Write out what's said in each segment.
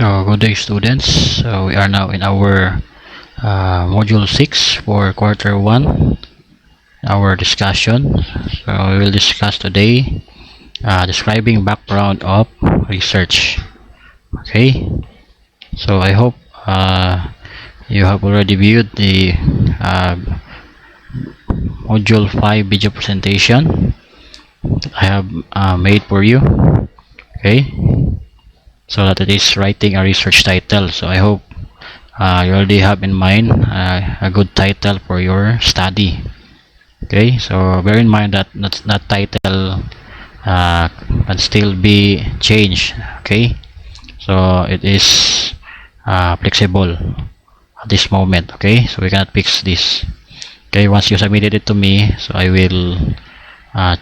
So good day students. So we are now in our module 6 for quarter 1, our discussion. So we will discuss today describing background of research. Okay, so I hope you have already viewed the module 5 video presentation I have made for you. Okay, so that it is writing a research title. So I hope you already have in mind a good title for your study. Okay, so bear in mind that that title can still be changed. Okay, so it is flexible at this moment. Okay, so we cannot fix this. Okay, once you submitted it to me, so I will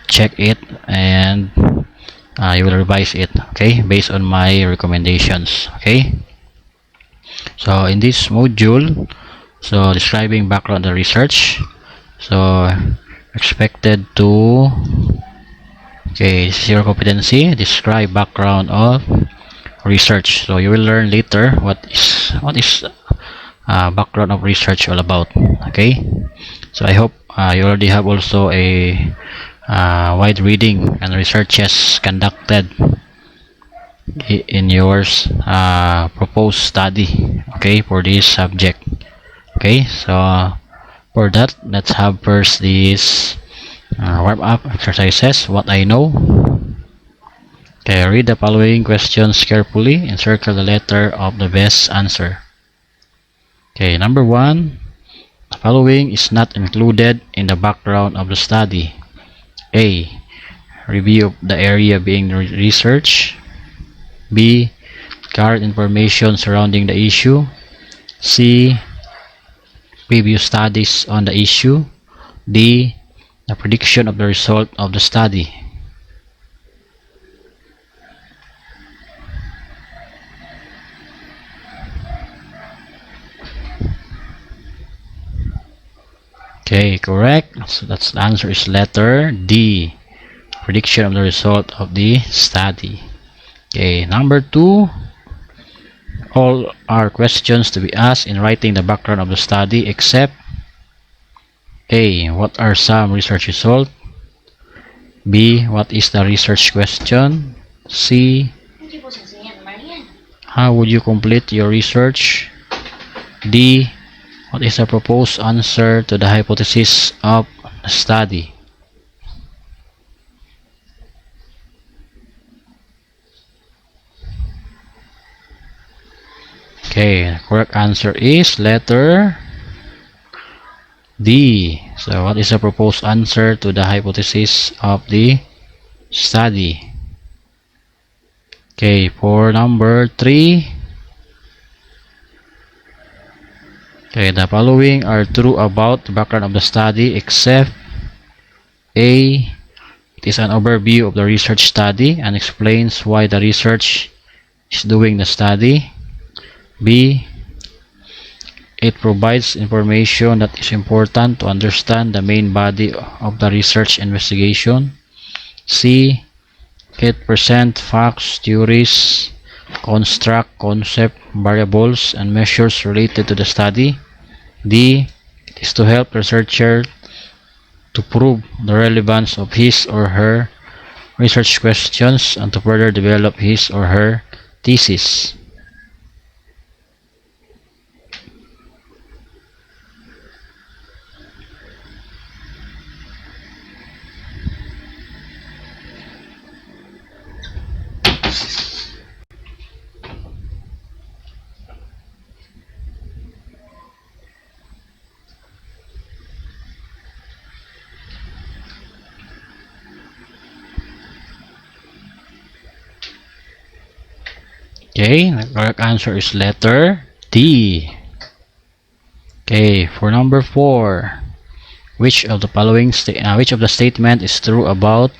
check it and you will revise it, okay, based on my recommendations. Okay, so in this module, so describing background of research, so expected to, okay, zero competency, describe background of research. So you will learn later what is background of research all about. Okay, so I hope you already have also a wide reading and researches conducted in your proposed study, okay, for this subject. Okay, so for that, let's have first this warm up exercises. What I know. Okay, read the following questions carefully and circle the letter of the best answer. Okay, number 1, the following is not included in the background of the study. A, review of the area being researched. B, current information surrounding the issue. C, previous studies on the issue. D, the prediction of the result of the study. Okay, correct. So that's the answer is letter D, prediction of the result of the study. Okay, number 2, all are questions to be asked in writing the background of the study except A, what are some research results? B, what is the research question? C, how would you complete your research? D, what is the proposed answer to the hypothesis of the study? Okay, the correct answer is letter D. So what is the proposed answer to the hypothesis of the study? Okay, for number 3, okay, the following are true about the background of the study except A, it is an overview of the research study and explains why the research is doing the study. B, it provides information that is important to understand the main body of the research investigation. C, it presents facts, theories, construct concept, variables, and measures related to the study. D, it is to help the researcher to prove the relevance of his or her research questions and to further develop his or her thesis. Okay, the correct answer is letter D. Okay, for number 4, which of the following which of the statement is true about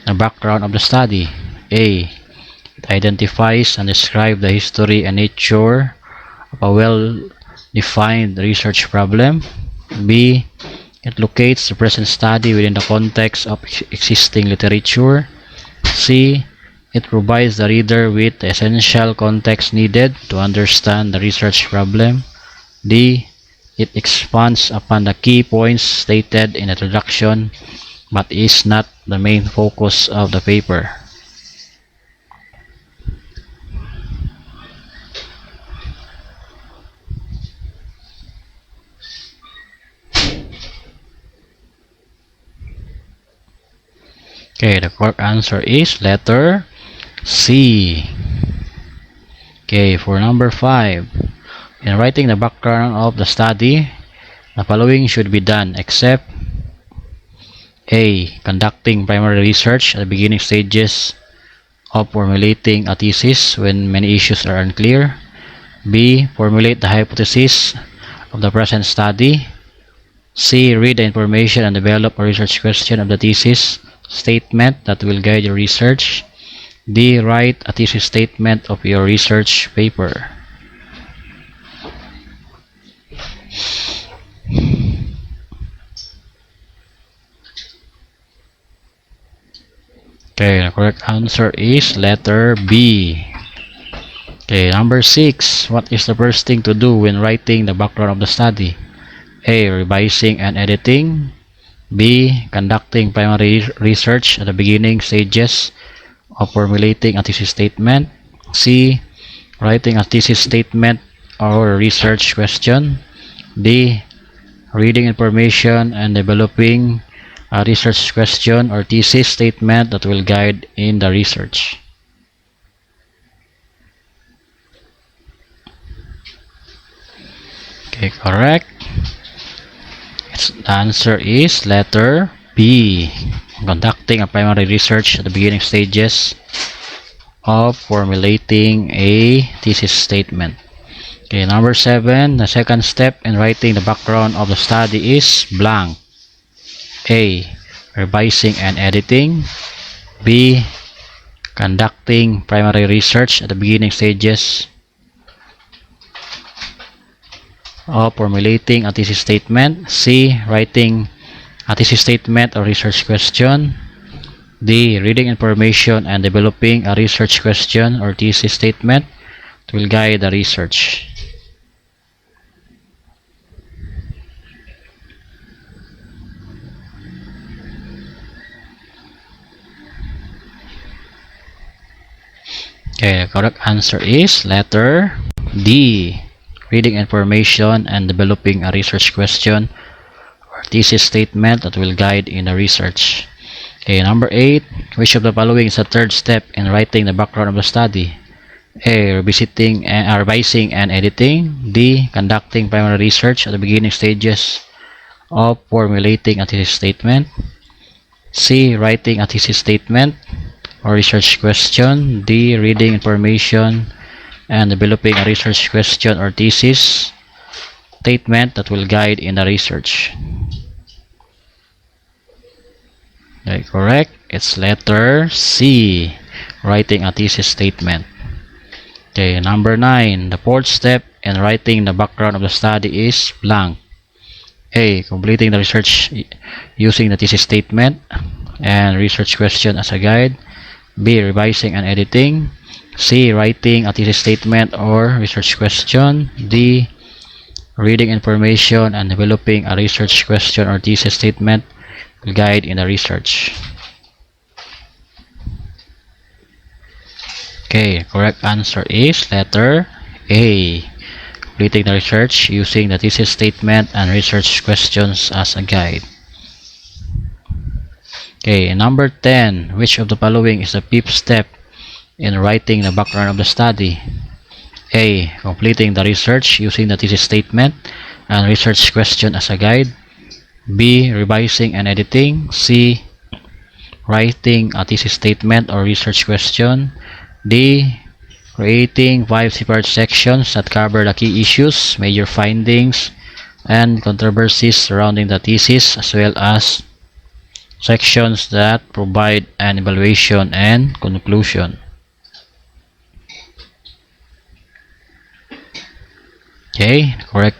the background of the study? A, it identifies and describes the history and nature of a well-defined research problem. B, it locates the present study within the context of existing literature. C, It provides the reader with the essential context needed to understand the research problem. D. It expands upon the key points stated in the introduction but is not the main focus of the paper. Okay, the correct answer is letter C. Okay, for number 5. In writing the background of the study, the following should be done except A. Conducting primary research at the beginning stages of formulating a thesis when many issues are unclear. B. Formulate the hypothesis of the present study. C. Read the information and develop a research question of the thesis statement that will guide your research. D. Write a thesis statement of your research paper. Okay, the correct answer is letter B. Okay, number 6. What is the first thing to do when writing the background of the study? A. Revising and editing. B. Conducting primary research at the beginning stages of formulating a thesis statement. C. Writing a thesis statement or research question. D. Reading information and developing a research question or thesis statement that will guide in the research. Okay, correct. The answer is letter B. Conducting a primary research at the beginning stages of formulating a thesis statement. Okay, number 7. The second step in writing the background of the study is blank. A. Revising and editing. B. Conducting primary research at the beginning stages of formulating a thesis statement. C. Writing a thesis statement or research question. D. Reading information and developing a research question or thesis statement that will guide the research. Okay, the correct answer is letter D. Reading information and developing a research question or thesis statement that will guide in the research. Okay, number 8. Which of the following is the third step in writing the background of the study? A. Revising and editing. D. Conducting primary research at the beginning stages of formulating a thesis statement. C. Writing a thesis statement or research question. D. Reading information and developing a research question or thesis statement that will guide in the research. Okay, correct. It's letter C. Writing a thesis statement. Okay, number 9. The fourth step in writing the background of the study is blank. A. Completing the research using the thesis statement and research question as a guide. B. Revising and editing. C. Writing a thesis statement or research question. D. Reading information and developing a research question or thesis statement will guide in the research. Okay, correct answer is letter A. Completing the research using the thesis statement and research questions as a guide. Okay, number 10. Which of the following is the fifth step in writing the background of the study? A. Completing the research using the thesis statement and research question as a guide. B. Revising and editing. C. Writing a thesis statement or research question. D. Creating 5 separate sections that cover the key issues, major findings, and controversies surrounding the thesis, as well as sections that provide an evaluation and conclusion. Okay, the correct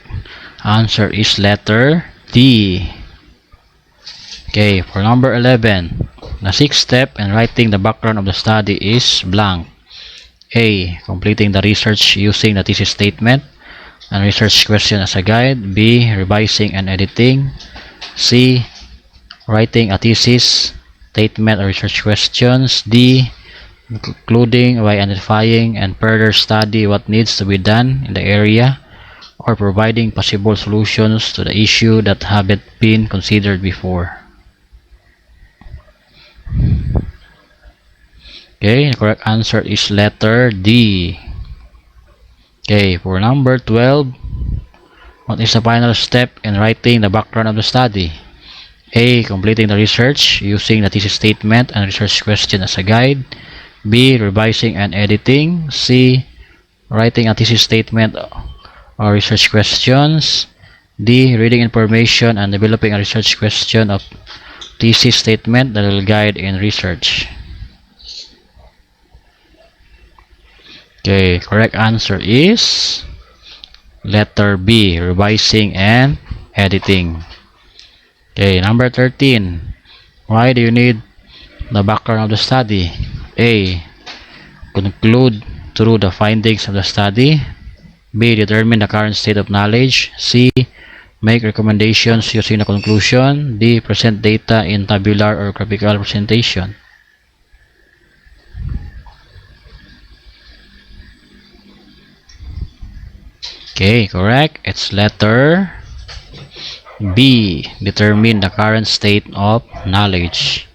answer is letter D. Okay, for number 11. The sixth step in writing the background of the study is blank. A. Completing the research using the thesis statement and research question as a guide. B. Revising and editing. C. Writing a thesis statement or research questions. D. Including by identifying and further study what needs to be done in the area, or providing possible solutions to the issue that haven't been considered before. Okay, the correct answer is letter D. Okay, for number 12, what is the final step in writing the background of the study? A. Completing the research using the thesis statement and research question as a guide. B. Revising and editing. C. Writing a thesis statement or research questions. D. Reading information and developing a research question of thesis statement that will guide in research. Okay, correct answer is letter B. Revising and editing. Okay, number 13. Why do you need the background of the study? A. Conclude through the findings of the study. B. Determine the current state of knowledge. C. Make recommendations using the conclusion. D. Present data in tabular or graphical presentation. Okay, correct. It's letter B. Determine the current state of knowledge.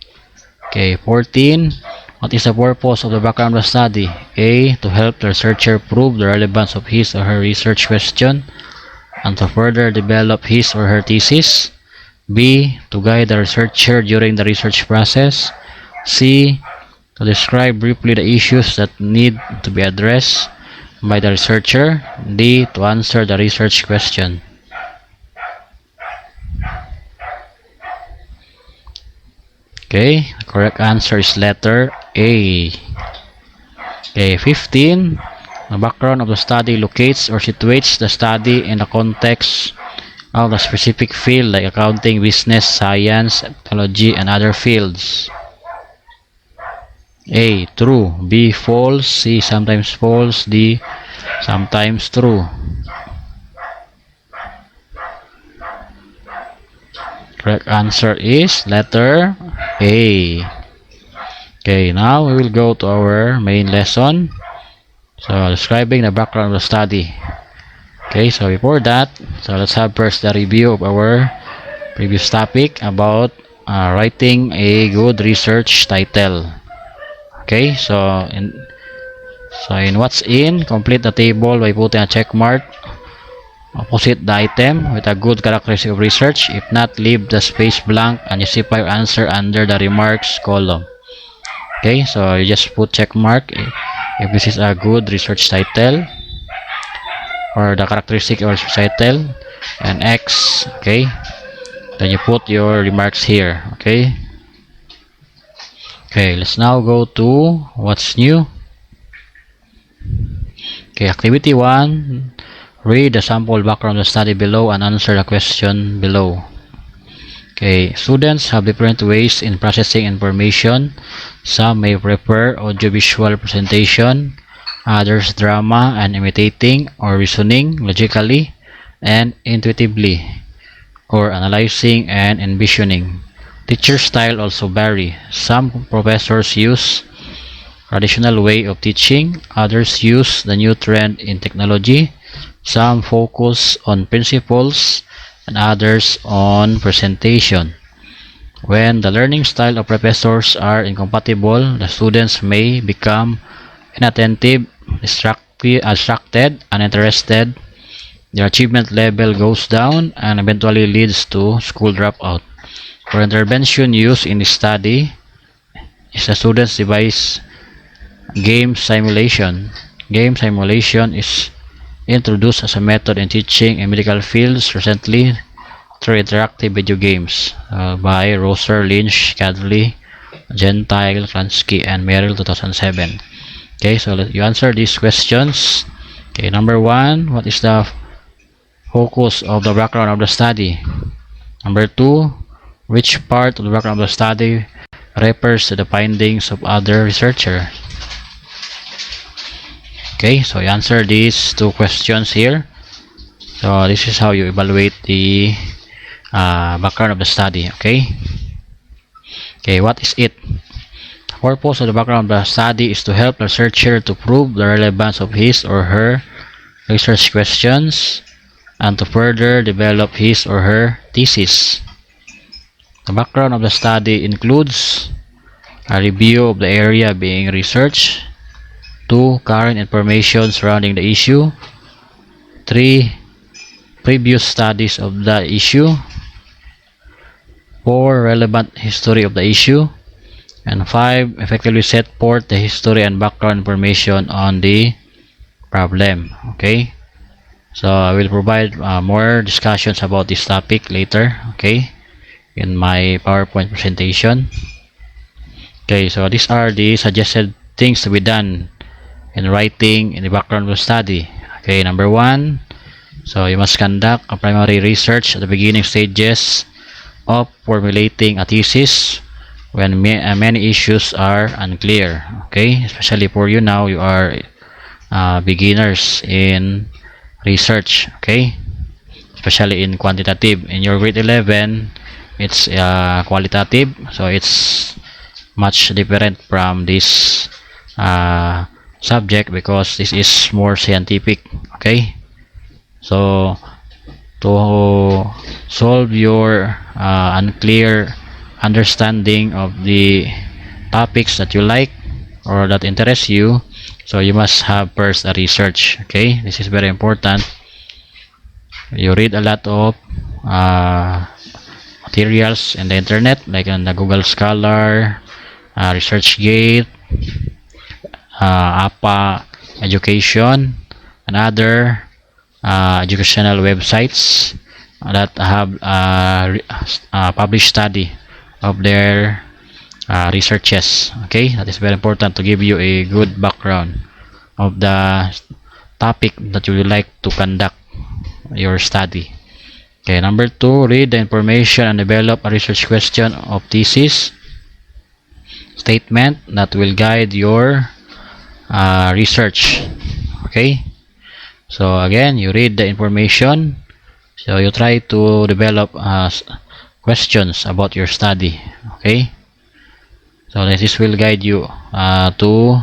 Okay, 14. What is the purpose of the background of the study? A. To help the researcher prove the relevance of his or her research question and to further develop his or her thesis. B. To guide the researcher during the research process. C. To describe briefly the issues that need to be addressed by the researcher. D. To answer the research question. Okay, the correct answer is letter A. Okay, 15. The background of the study locates or situates the study in the context of a specific field like accounting, business, science, technology, and other fields. A. True. B. False. C. Sometimes false. D. Sometimes true. Correct answer is letter A. Okay, now we will go to our main lesson. So, describing the background of the study. Okay, so before that, so let's have first the review of our previous topic about writing a good research title. Okay, so in what's in, complete the table by putting a check mark opposite the item with a good characteristic of research. If not, leave the space blank and justify your answer under the remarks column. Okay, so you just put check mark if this is a good research title or the characteristic of research title, and X. Okay, then you put your remarks here. Okay. Okay, let's now go to what's new. Okay, activity 1. Read the sample background of the study below and answer the question below. Okay, students have different ways in processing information. Some may prefer audiovisual presentation, others drama and imitating or reasoning logically and intuitively, or analyzing and envisioning. Teacher style also vary. Some professors use traditional way of teaching, others use the new trend in technology. Some focus on principles and others on presentation. When the learning style of professors are incompatible, the students may become inattentive, distracted, uninterested. Their achievement level goes down and eventually leads to school dropout. For intervention used in the study is the students devise game simulation. Game simulation is introduced as a method in teaching in medical fields recently through interactive video games by Rosser, Lynch, Cadley, Gentile, Klansky, and Merrill 2007. Okay, so you answer these questions. Okay, number 1, what is the focus of the background of the study? Number 2, which part of the background of the study refers to the findings of other researcher. Okay, so you answer these two questions here. So this is how you evaluate the background of the study. Okay, what is it? The purpose of the background of the study is to help the researcher to prove the relevance of his or her research questions and to further develop his or her thesis. The background of the study includes a review of the area being researched, 2. Current information surrounding the issue, 3. Previous studies of the issue, 4. Relevant history of the issue, and 5. Effectively set forth the history and background information on the problem. Okay, so I will provide more discussions about this topic later, okay, in my PowerPoint presentation. Okay, so these are the suggested things to be done in writing in the background of the study. Okay, number 1, so you must conduct a primary research at the beginning stages of formulating a thesis when many issues are unclear. Okay, especially for you now, you are beginners in research. Okay, especially in quantitative. In your grade 11, it's qualitative, so it's much different from this subject because this is more scientific. Okay, so to solve your unclear understanding of the topics that you like or that interest you, so you must have first a research. Okay, this is very important. You read a lot of materials in the internet, like on the Google Scholar, ResearchGate, APA Education, and other educational websites that have published study of their researches. Okay, that is very important to give you a good background of the topic that you would like to conduct your study. Okay, number 2, read the information and develop a research question of thesis statement that will guide your research. Okay, so again, you read the information, so you try to develop questions about your study. Okay, so this will guide you to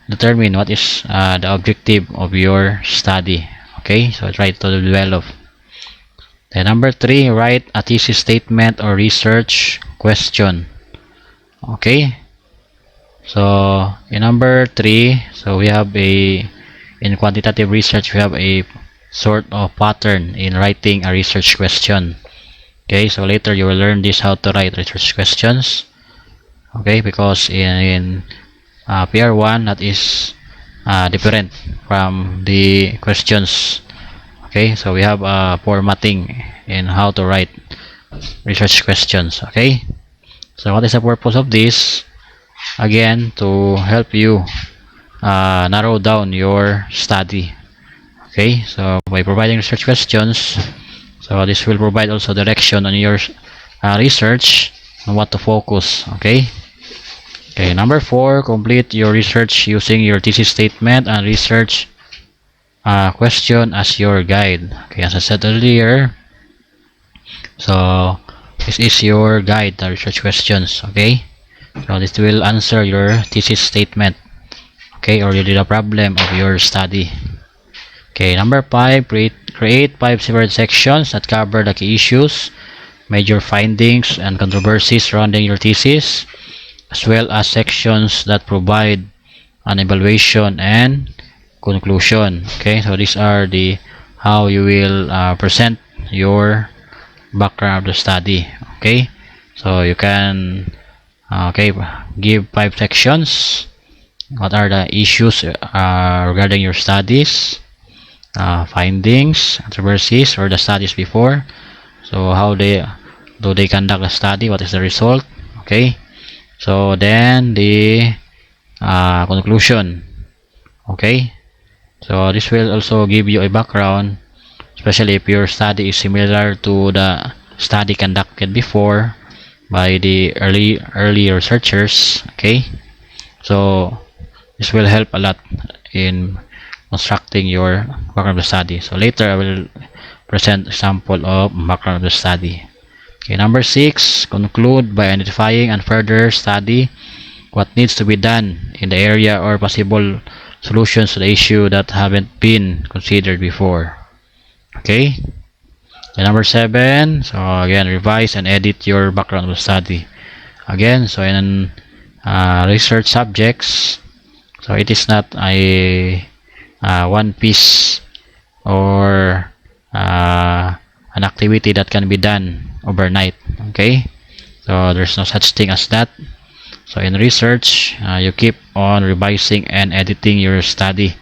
determine what is the objective of your study. Okay, so try to develop. Then number 3, write a thesis statement or research question. Okay, so in number 3, so we have in quantitative research, we have a sort of pattern in writing a research question. Okay, so later you will learn this, how to write research questions. Okay, because in PR1, that is different from the questions. Okay, so we have formatting in how to write research questions. Okay, so what is the purpose of this? Again, to help you narrow down your study. Okay, so by providing research questions, so this will provide also direction on your research on what to focus. Okay, number 4, complete your research using your thesis statement and research question as your guide. Okay, as I said earlier, so this is your guide, the research questions. Okay, so this will answer your thesis statement, okay, or the problem of your study. Okay, number 5, create 5 separate sections that cover the key issues, major findings, and controversies surrounding your thesis, as well as sections that provide an evaluation and conclusion. Okay, so these are the how you will present your background of the study. Okay, so you can give 5 sections. What are the issues regarding your studies, findings, controversies, or the studies before, so how they conduct a study, what is the result. Okay, so then the conclusion. Okay, so this will also give you a background, especially if your study is similar to the study conducted before by the early researchers. Okay, so this will help a lot in constructing your background of the study. So later I will present example of background of the study. Okay, number 6, conclude by identifying and further study what needs to be done in the area or possible solutions to the issue that haven't been considered before. Okay, and number 7, so again, revise and edit your background of study. Again, so in research subjects, so it is not a one piece or an activity that can be done overnight. Okay, so there's no such thing as that. So in research, you keep on revising and editing your study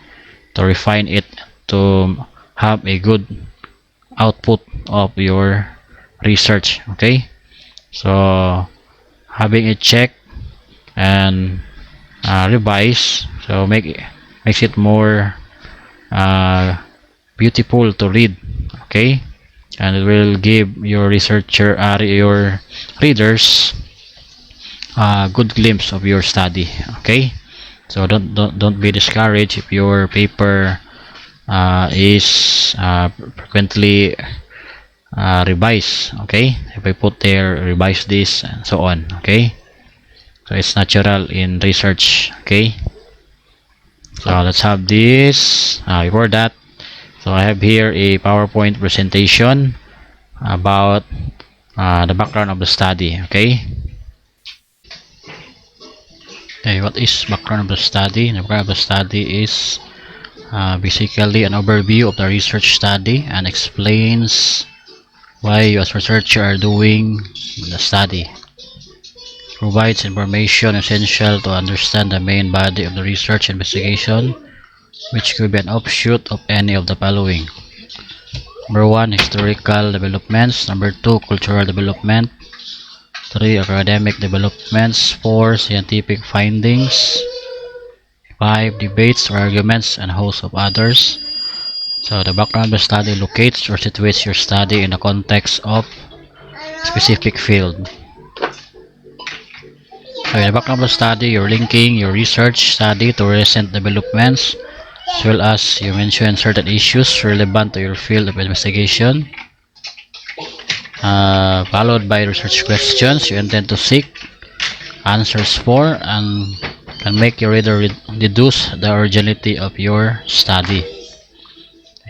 to refine it to have a good output of your research. Okay, so having it check and revise, so makes it more beautiful to read. Okay, and it will give your your readers a good glimpse of your study. Okay, so don't be discouraged if your paper is frequently revised. Okay, if I put there revise this and so on. Okay, so it's natural in research. Okay, so let's have this. Before that, so I have here a PowerPoint presentation about the background of the study. Okay, what is background of the study? The background of the study is basically an overview of the research study and explains why you as researcher are doing the study. Provides information essential to understand the main body of the research investigation, which could be an offshoot of any of the following. Number 1, historical developments. Number 2, cultural development. 3, academic developments. 4, scientific findings. 5, debates or arguments, and a host of others. So the background of the study locates or situates your study in the context of a specific field. So in the background of the study, you're linking your research study to recent developments, as well as you mention certain issues relevant to your field of investigation, followed by research questions you intend to seek answers for, and can make your reader deduce the originality of your study.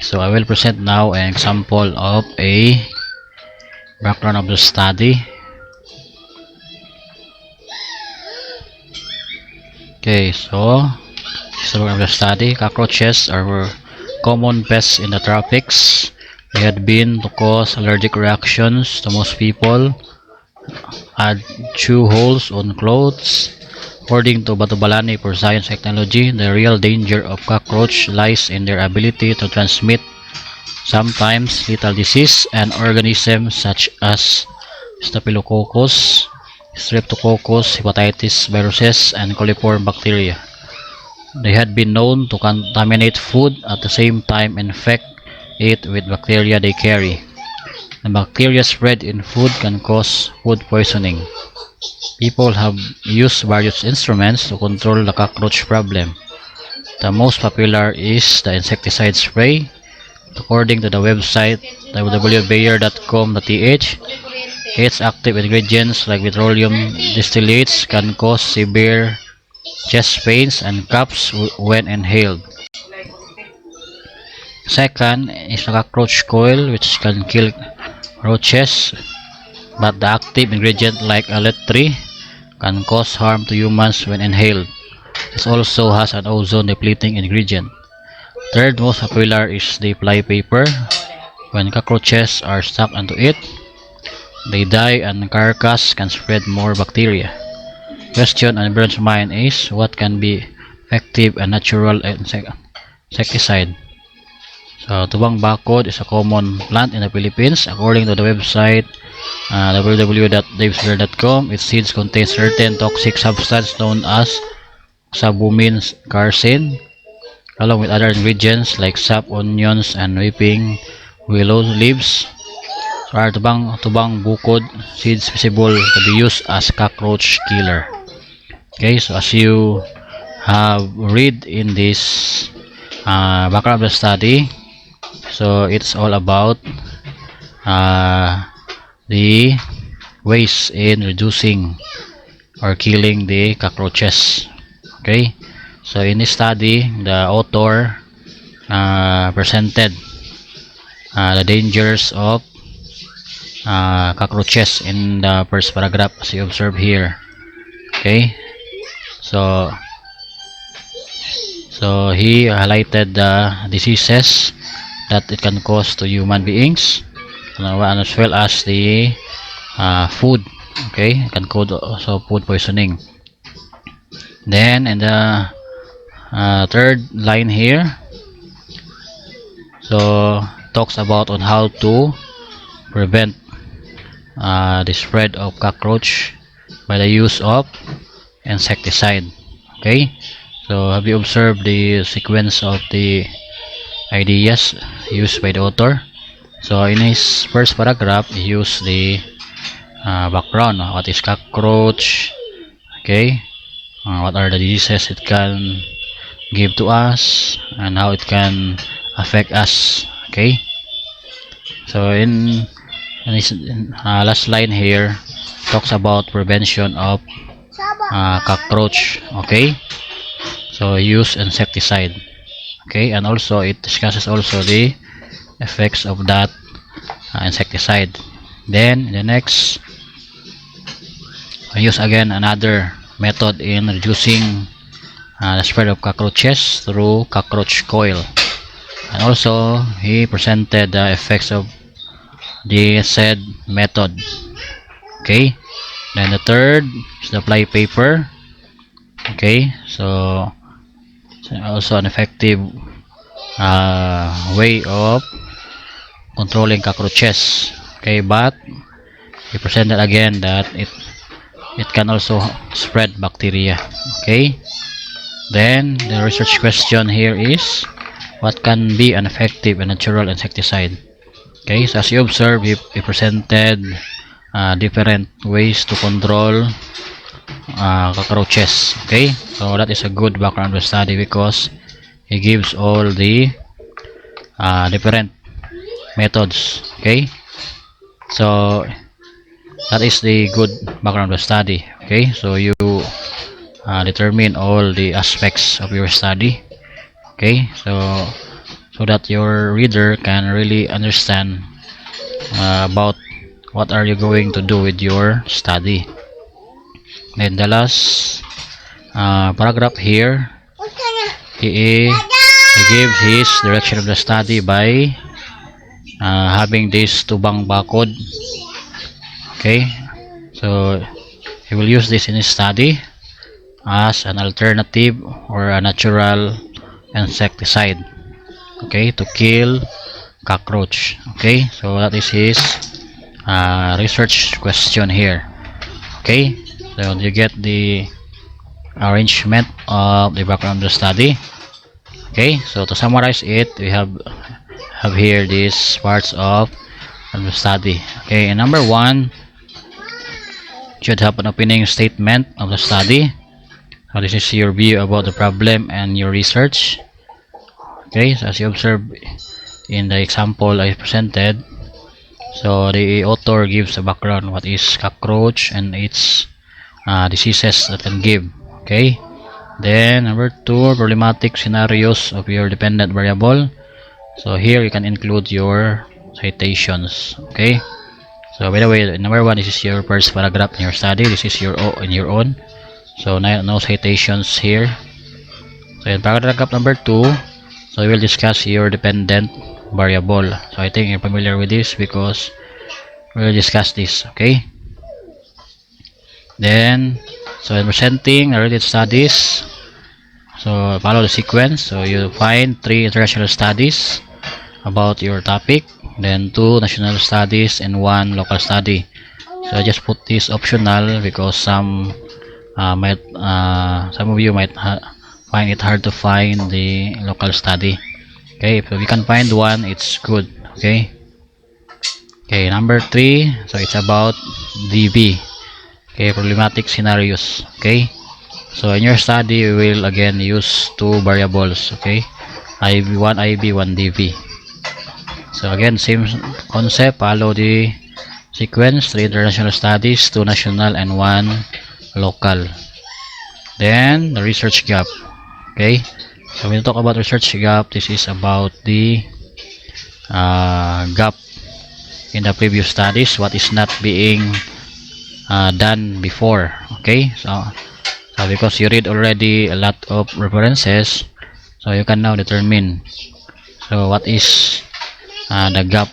So I will present now an example of a background of the study. Okay, so this is the background of the study. Cockroaches are common pests in the tropics. They had been to cause allergic reactions to most people, had chew holes on clothes. According to Batubalani for Science Technology, the real danger of cockroach lies in their ability to transmit sometimes lethal disease and organisms such as Staphylococcus, Streptococcus, hepatitis viruses, and coliform bacteria. They had been known to contaminate food at the same time infect it with bacteria they carry. The bacteria spread in food can cause food poisoning. People have used various instruments to control the cockroach problem. The most popular is the insecticide spray. According to the website www.bayer.com.th, its active ingredients like petroleum distillates can cause severe chest pains and coughs when inhaled. Second is the cockroach coil, which can kill roaches, but the active ingredient like electri can cause harm to humans when inhaled. This also has an ozone depleting ingredient. Third most popular is the fly paper. When cockroaches are stuck into it, they die and the carcass can spread more bacteria. Question on everyone's mind is, what can be effective and natural insecticide? So tubang bakod is a common plant in the Philippines. According to the website www.davesbear.com, its seeds contain certain toxic substance known as oxabumin carcine, along with other ingredients like sap, onions, and weeping willow leaves. or tubang bukod seeds visible to be used as cockroach killer. Okay, so as you have read in this background of the study, so it's all about the ways in reducing or killing the cockroaches. Okay, so in this study the author presented the dangers of cockroaches in the first paragraph, as you observe here. Okay, so he highlighted the diseases that it can cause to human beings, and as well as the food. Okay, it can cause also food poisoning. Then in the third line here, so talks about on how to prevent the spread of cockroach by the use of insecticide. Okay, so have you observed the sequence of the ideas used by the author? So in his first paragraph he used the background, what is cockroach, okay, what are the diseases it can give to us and how it can affect us. Okay, so in his last line here talks about prevention of cockroach. Okay, so use insecticide. Okay, and also it discusses also the effects of that insecticide. Then the next, I use again another method in reducing the spread of cockroaches through cockroach coil, and also he presented the effects of the said method. Okay, then the third is the fly paper. Okay, so also an effective way of controlling cockroaches. Okay, but he presented again that it can also spread bacteria. Okay, then the research question here is, what can be an effective and natural insecticide? Okay, so as you observe, he presented different ways to control cockroaches. Okay, so that is a good background study because he gives all the different methods. Okay, so that is the good background study. Okay, so you determine all the aspects of your study. Okay, so that your reader can really understand about what are you going to do with your study. Then the last paragraph here, he gives his direction of the study by having this tubang bakod. Okay, so he will use this in his study as an alternative or a natural insecticide, okay, to kill cockroach. Okay, so that is his research question here. Okay, so you get the arrangement of the background of the study. Okay, so to summarize it, we have here these parts of the study. Okay, and number one, you should have an opening statement of the study. So this is your view about the problem and your research. Okay, so as you observe in the example I presented, so the author gives a background, what is cockroach and its diseases that can give. Okay, then number two, problematic scenarios of your dependent variable. So here you can include your citations. Okay, so by the way, number one, this is your first paragraph in your study. This is your own, so no citations here. So in paragraph number two, so we will discuss your dependent variable. So I think you're familiar with this because we will discuss this. Okay, then so in presenting related studies, so follow the sequence. So you find 3 international studies about your topic, then 2 national studies and 1 local study. So I just put this optional because some of you might find it hard to find the local study. Okay, if you can find one, it's good. Okay, Okay, number 3, so it's about DB. Okay, problematic scenarios. Okay, so in your study we will again use two variables. Okay, IB1 IB 1 DB. So again, same concept, follow the sequence: 3 international studies, 2 national, and 1 local. Then the research gap. Okay, so when you talk about research gap, this is about the gap in the previous studies, what is not being done before. Okay, so because you read already a lot of references, so you can now determine so what is the gap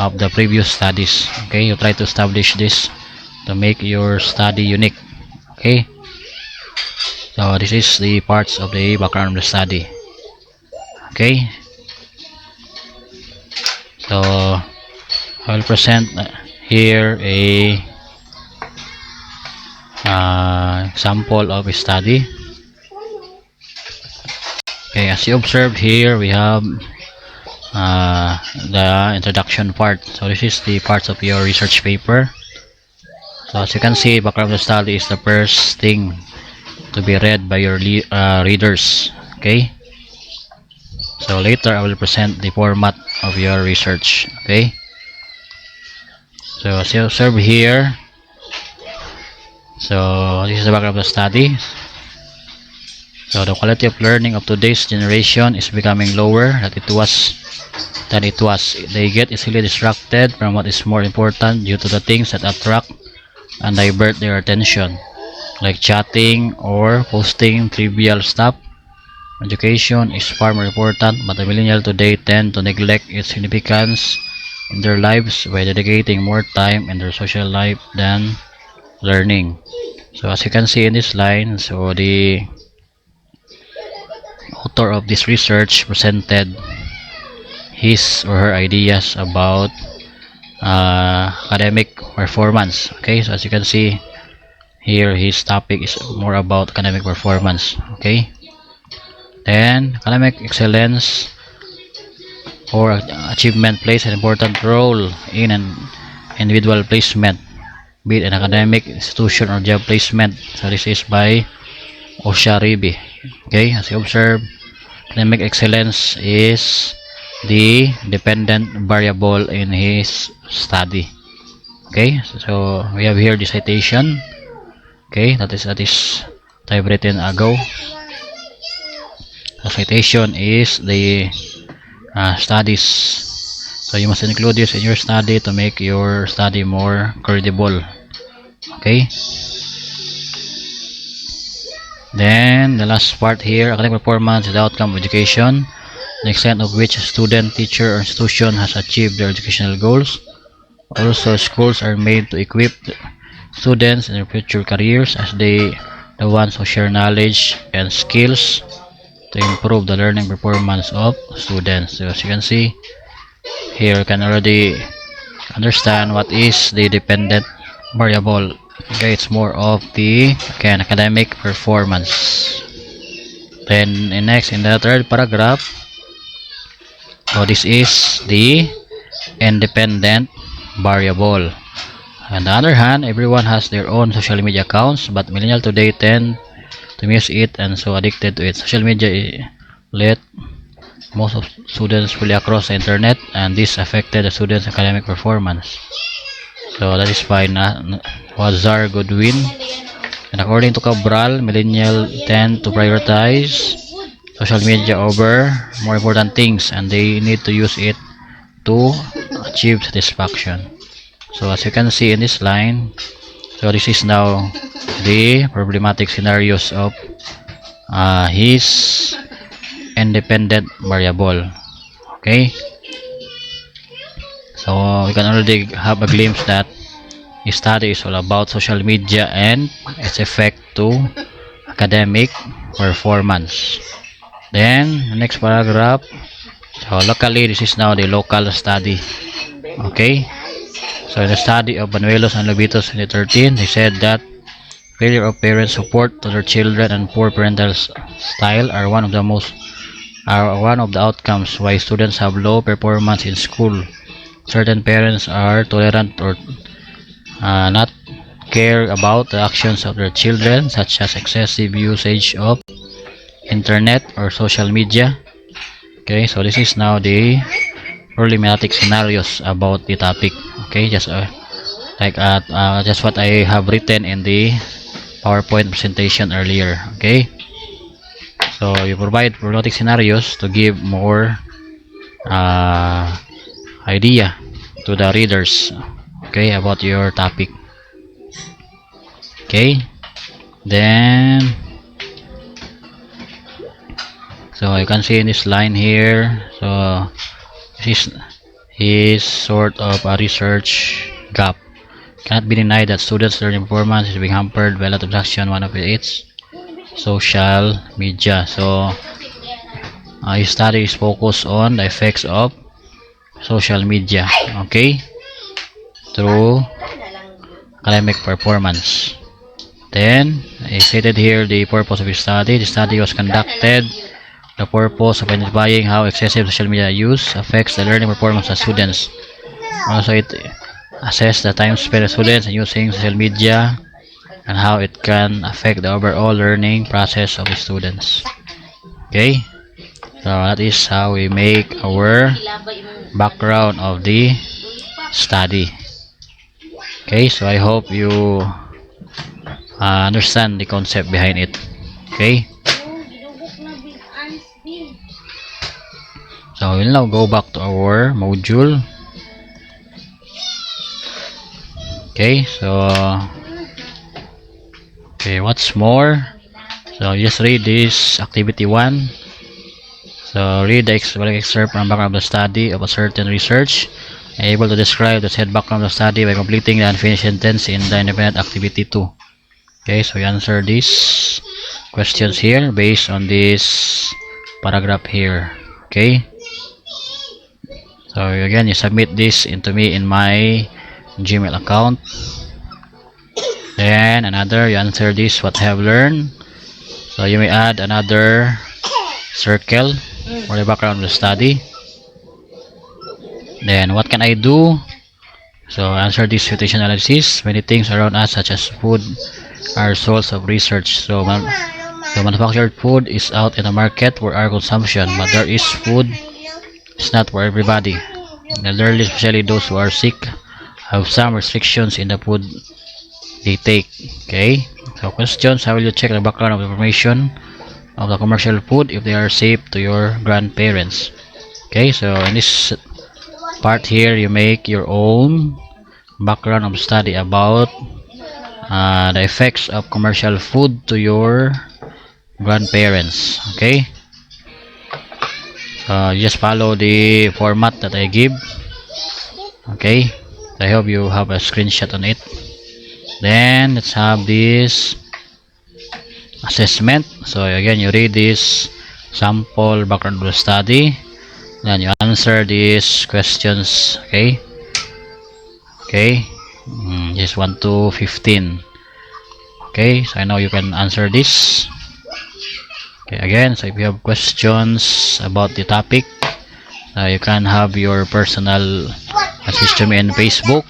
of the previous studies. Okay, you try to establish this to make your study unique. Okay, so this is the parts of the background of the study. Okay, so I will present here a example of a study. Okay, as you observed here, we have the introduction part. So this is the parts of your research paper. So as you can see, background of the study is the first thing to be read by your readers. Okay, so later I will present the format of your research. Okay, so as you observe here, so this is the background of the study. So the quality of learning of today's generation is becoming lower than it was. They get easily distracted from what is more important due to the things that attract and divert their attention, like chatting or posting trivial stuff. Education is far more important, but the millennials today tend to neglect its significance in their lives by dedicating more time in their social life than learning. So as you can see in this line, so the author of this research presented his or her ideas about academic performance. Okay, so as you can see here, his topic is more about academic performance. Okay, then academic excellence or achievement plays an important role in an individual placement, be it an academic institution or job placement. So this is by Osharibi. Okay, as you observe, academic excellence is the dependent variable in his study. Okay, so we have here the citation. Okay, that is typewritten ago. The citation is the studies, so you must include this in your study to make your study more credible. Okay, then the last part here, academic performance is the outcome of education, the extent of which a student, teacher, or institution has achieved their educational goals. Also, schools are made to equip students in their future careers as the ones who share knowledge and skills to improve the learning performance of students. So as you can see here, you can already understand what is the dependent variable. Okay, it's more of the academic performance. Then next, in the third paragraph, so this is the independent variable. On the other hand, everyone has their own social media accounts, but millennials today tend to miss it and so addicted to it. Social media let most of students fully across the internet, and this affected the students' academic performance. So that is by Wazar Goodwin. And according to Cabral, millennials tend to prioritize social media over more important things, and they need to use it to achieve satisfaction. So as you can see in this line, so this is now the problematic scenarios of his independent variable. Okay, so we can already have a glimpse that his study is all about social media and its effect to academic performance. Then the next paragraph, so locally, this is now the local study. Okay, so in the study of Banuelos and Lobitos in 2013, they said that failure of parent support to their children and poor parental style are one of the outcomes why students have low performance in school. certain parents are tolerant or not care about the actions of their children, such as excessive usage of internet or social media. Okay, so this is now the problematic scenarios about the topic. Okay, just just what I have written in the PowerPoint presentation earlier. Okay, so you provide problematic scenarios to give more uh, idea to the readers, okay, about your topic. Okay, then so you can see in this line here, so this is sort of a research gap. Cannot be denied that students' learning performance is being hampered by a lot of action. One of its social media. So his study is focused on the effects of social media, okay, through academic performance. Then I stated here the purpose of his study. The study was conducted the purpose of identifying how excessive social media use affects the learning performance of students. Also, it assess the time spent by students using social media and how it can affect the overall learning process of the students. Okay, so that is how we make our background of the study. Okay, so I hope you understand the concept behind it. Okay, so we'll now go back to our module. Okay, so okay, what's more, so just read this activity 1. So read the excerpt from background of the study of a certain research, able to describe the said background of the study by completing the unfinished sentence in the independent activity 2. Okay, so you answer these questions here based on this paragraph here. Okay, so again, you submit this into me in my Gmail account. Then another, you answer this what I have learned. So you may add another circle for the background of the study. Then what can I do? So answer this situation analysis. Many things around us, such as food, are source of research. So manufactured food is out in the market for our consumption, but there is food. It's not for everybody. The elderly, especially those who are sick, have some restrictions in the food they take. Okay, so questions: how will you check the background of information of the commercial food if they are safe to your grandparents? Okay, so in this part here, you make your own background of study about the effects of commercial food to your grandparents. Okay, so you just follow the format that I give. Okay, I hope you have a screenshot on it. Then let's have this assessment. So again, you read this sample background of the study, then you answer these questions. Okay, just 1 to 15. Okay, so I know you can answer this. Okay, again, so if you have questions about the topic, you can have your personal message to me in Facebook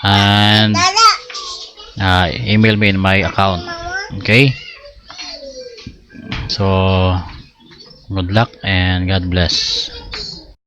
and email me in my account. Okay, so good luck and God bless.